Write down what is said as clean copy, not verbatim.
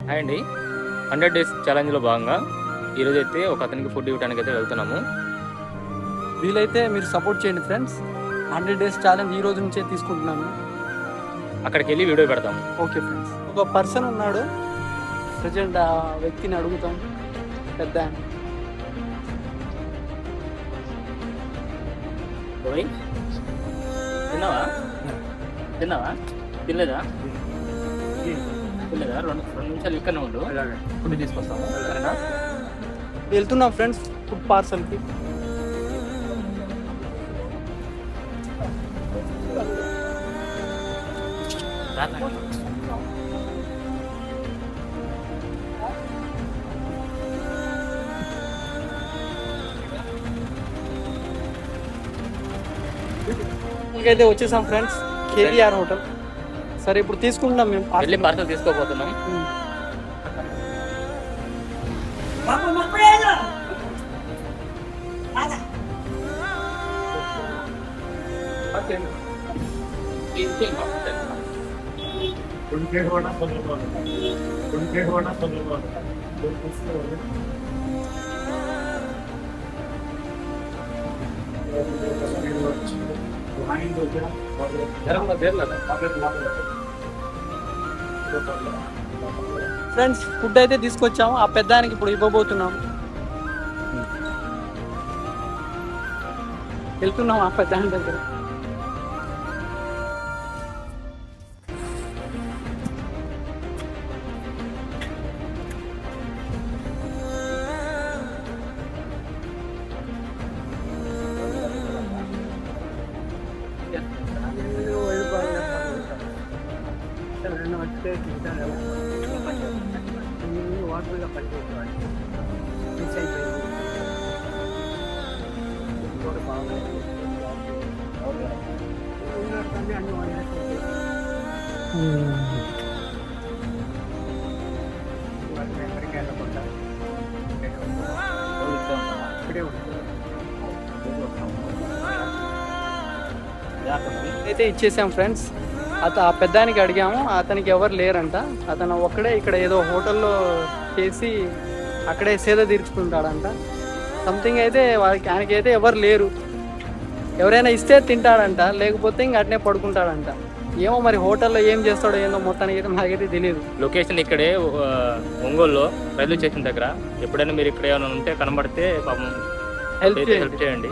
Hi అండి. 100 days ఛాలెంజ్లో భాగంగా ఈరోజు అయితే ఒక అతనికి ఫుడ్ ఇవ్వడానికి అయితే వెళ్తున్నాము. వీలైతే మీరు సపోర్ట్ చేయండి ఫ్రెండ్స్. 100 డేస్ ఛాలెంజ్ ఈ రోజు నుంచే తీసుకుంటున్నాను. అక్కడికి వెళ్ళి వీడియో పెడతాము. Okay friends. ఒక పర్సన్ ఉన్నాడు, ప్రజెంట్ ఆ వ్యక్తిని అడుగుతాం. పెద్ద తిన్నావా తిన్నావా తినలేదా తినలేదా? రెండు నిమిషాలు ఇక్కడనే ఉండు, ఫుడ్ తీసుకొస్తాము. సరేనా? వెళ్తున్నాం ఫ్రెండ్స్ ఫుడ్ పార్సల్కి. అయితే వచ్చేసాం ఫ్రెండ్స్, కేవీఆర్ హోటల్. సరే ఇప్పుడు తీసుకుంటున్నాం మేము. వెళ్ళి పార్సల్ తీసుకోపోతున్నాం. ఫ్రెండ్స్ ఫుడ్ అయితే తీసుకొచ్చాము. ఆ పెద్దానికి ఇప్పుడు ఇవ్వబోతున్నాం. వెళ్తున్నాం ఆ పెద్దాని దగ్గర. అయితే ఇచ్చేసాం ఫ్రెండ్స్. ఆ పెద్దానికి అడిగాము, అతనికి ఎవరు లేరంట. అతను ఒక్కడే ఇక్కడ ఏదో హోటల్లో చేసి అక్కడే సేద తీర్చుకుంటాడంట. సంథింగ్ అయితే ఆయనకైతే ఎవరు లేరు. ఎవరైనా ఇస్తే తింటాడంట, లేకపోతే ఇంక అట్నే పడుకుంటాడంట. ఏమో మరి హోటల్లో ఏం చేస్తాడో ఏందో మొత్తానికి అయితే మాకైతే తెలియదు. లొకేషన్ ఇక్కడే ఒంగోలులో రైల్వే స్టేషన్ దగ్గర. ఎప్పుడైనా మీరు ఇక్కడ ఏమైనా ఉంటే కనబడితే పాపం హెల్ప్ చేయండి.